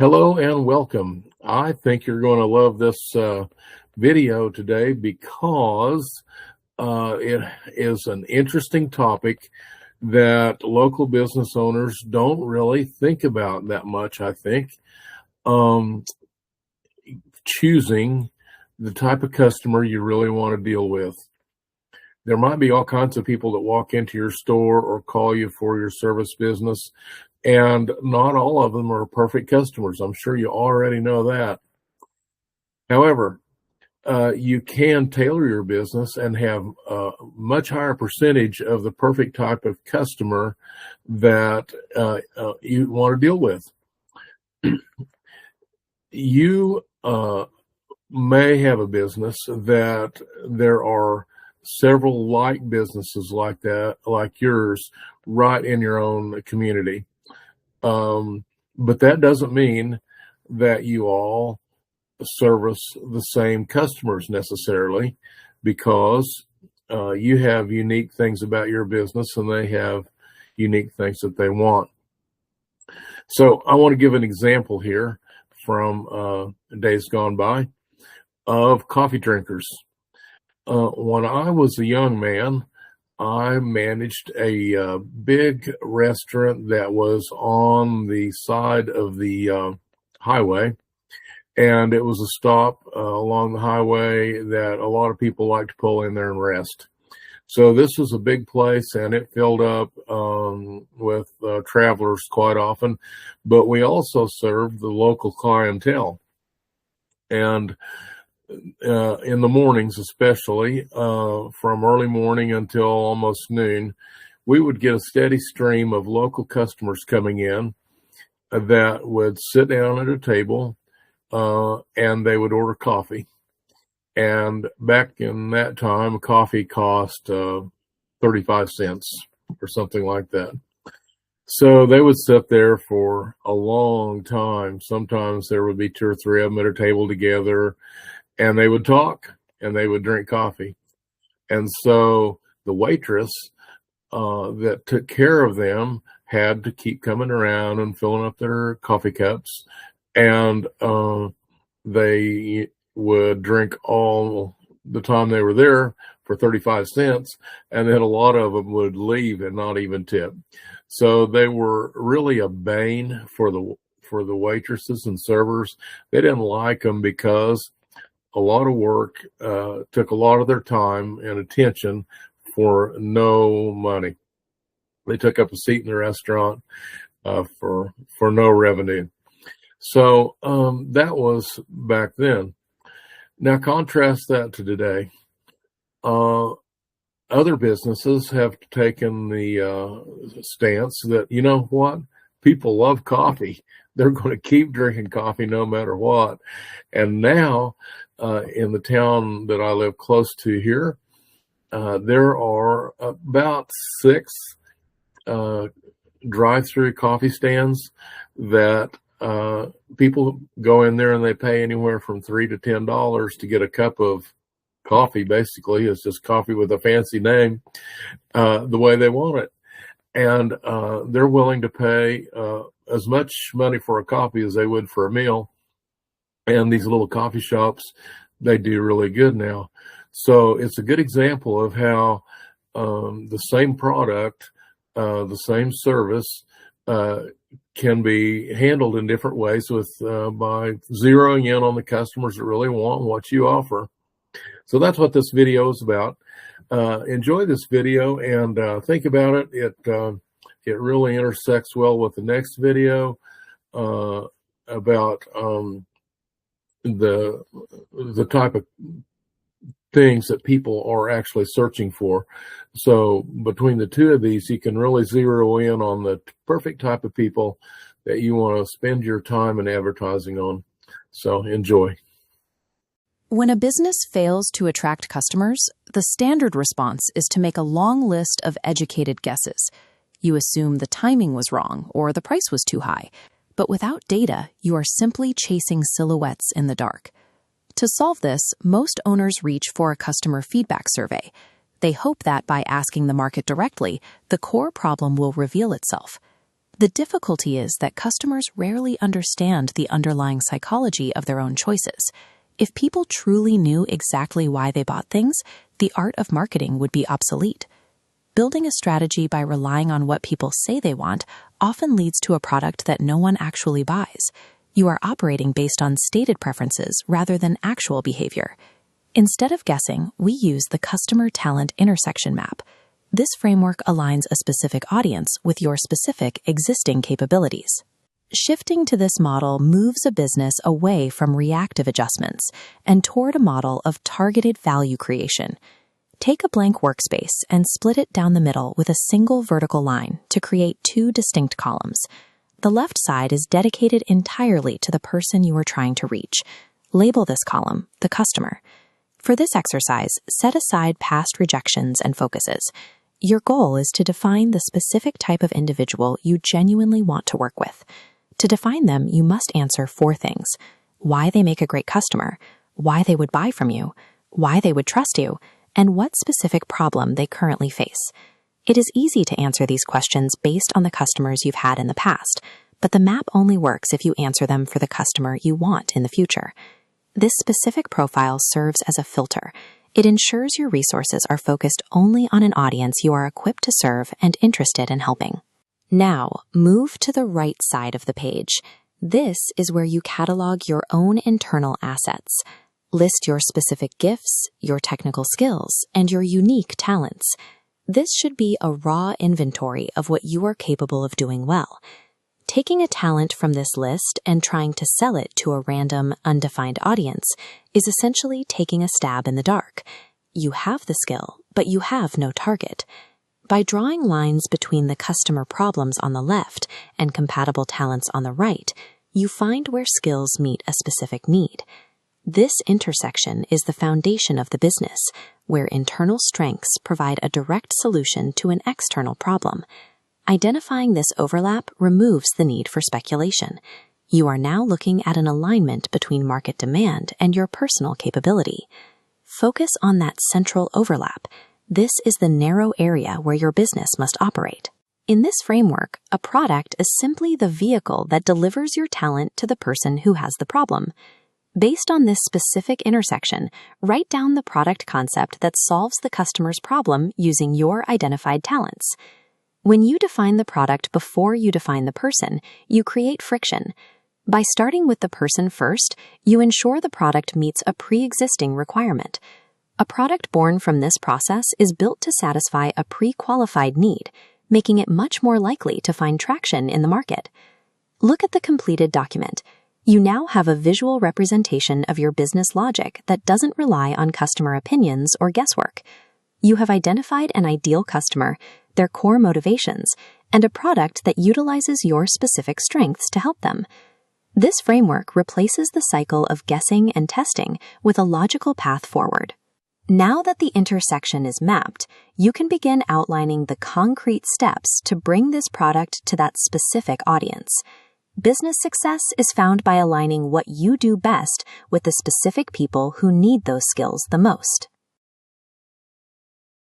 Hello and welcome. I think you're going to love this video today because it is an interesting topic that local business owners don't really think about that much, I think. Um, Choosing the type of customer you really want to deal with. There might be all kinds of people that walk into your store or call you for your service business, and not all of them are perfect customers. I'm sure you already know that. However, you can tailor your business and have a much higher percentage of the perfect type of customer that you want to deal with. You may have a business that there are several like businesses like that, like yours, right in your own community. But that doesn't mean that you all service the same customers necessarily, because you have unique things about your business and they have unique things that they want. So I want to give an example here from days gone by of coffee drinkers. When I was a young man, I managed a big restaurant that was on the side of the highway, and it was a stop along the highway that a lot of people like to pull in there and rest. So this was a big place, and it filled up with travelers quite often, but we also served the local clientele. And in the mornings, especially from early morning until almost noon, we would get a steady stream of local customers coming in that would sit down at a table and they would order coffee. And back in that time, coffee cost 35 cents or something like that. So they would sit there for a long time. Sometimes there would be two or three of them at a table together, and they would talk and they would drink coffee. And so the waitress that took care of them had to keep coming around and filling up their coffee cups, and they would drink all the time they were there for 35 cents, and then a lot of them would leave and not even tip. So they were really a bane for the waitresses and servers. They didn't like them because a lot of work took a lot of their time and attention for no money. They took up a seat in the restaurant for no revenue. So that was back then. Now contrast that to today. Other businesses have taken the stance that, you know what, people love coffee. They're going to keep drinking coffee no matter what. And now in the town that I live close to here, there are about 6 drive-through coffee stands that people go in there and they pay anywhere from $3 to $10 to get a cup of coffee. Basically, it's just coffee with a fancy name, the way they want it. And they're willing to pay as much money for a coffee as they would for a meal. And these little coffee shops, they do really good now. So it's a good example of how the same product, the same service, can be handled in different ways with by zeroing in on the customers that really want what you offer. So that's what this video is about. Enjoy this video and think about it. It really intersects well with the next video about the type of things that people are actually searching for. So between the two of these, you can really zero in on the perfect type of people that you want to spend your time and advertising on. So enjoy. When a business fails to attract customers, the standard response is to make a long list of educated guesses. You assume the timing was wrong or the price was too high, but without data, you are simply chasing silhouettes in the dark. To solve this, most owners reach for a customer feedback survey. They hope that by asking the market directly, the core problem will reveal itself. The difficulty is that customers rarely understand the underlying psychology of their own choices. If people truly knew exactly why they bought things, the art of marketing would be obsolete. Building a strategy by relying on what people say they want often leads to a product that no one actually buys. You are operating based on stated preferences rather than actual behavior. Instead of guessing, we use the customer talent intersection map. This framework aligns a specific audience with your specific existing capabilities. Shifting to this model moves a business away from reactive adjustments and toward a model of targeted value creation. Take a blank workspace and split it down the middle with a single vertical line to create two distinct columns. The left side is dedicated entirely to the person you are trying to reach. Label this column the customer. For this exercise, set aside past rejections and focuses. Your goal is to define the specific type of individual you genuinely want to work with. To define them, you must answer 4 things: why they make a great customer, why they would buy from you, why they would trust you, and what specific problem they currently face. It is easy to answer these questions based on the customers you've had in the past, but the map only works if you answer them for the customer you want in the future. This specific profile serves as a filter. It ensures your resources are focused only on an audience you are equipped to serve and interested in helping. Now, move to the right side of the page. This is where you catalog your own internal assets. List your specific gifts, your technical skills, and your unique talents. This should be a raw inventory of what you are capable of doing well. Taking a talent from this list and trying to sell it to a random, undefined audience is essentially taking a stab in the dark. You have the skill, but you have no target. By drawing lines between the customer problems on the left and compatible talents on the right, you find where skills meet a specific need. This intersection is the foundation of the business, where internal strengths provide a direct solution to an external problem. Identifying this overlap removes the need for speculation. You are now looking at an alignment between market demand and your personal capability. Focus on that central overlap. This is the narrow area where your business must operate. In this framework, a product is simply the vehicle that delivers your talent to the person who has the problem. Based on this specific intersection, write down the product concept that solves the customer's problem using your identified talents. When you define the product before you define the person, you create friction. By starting with the person first, you ensure the product meets a pre-existing requirement. A product born from this process is built to satisfy a pre-qualified need, making it much more likely to find traction in the market. Look at the completed document. You now have a visual representation of your business logic that doesn't rely on customer opinions or guesswork. You have identified an ideal customer, their core motivations, and a product that utilizes your specific strengths to help them. This framework replaces the cycle of guessing and testing with a logical path forward. Now that the intersection is mapped, you can begin outlining the concrete steps to bring this product to that specific audience. Business success is found by aligning what you do best with the specific people who need those skills the most.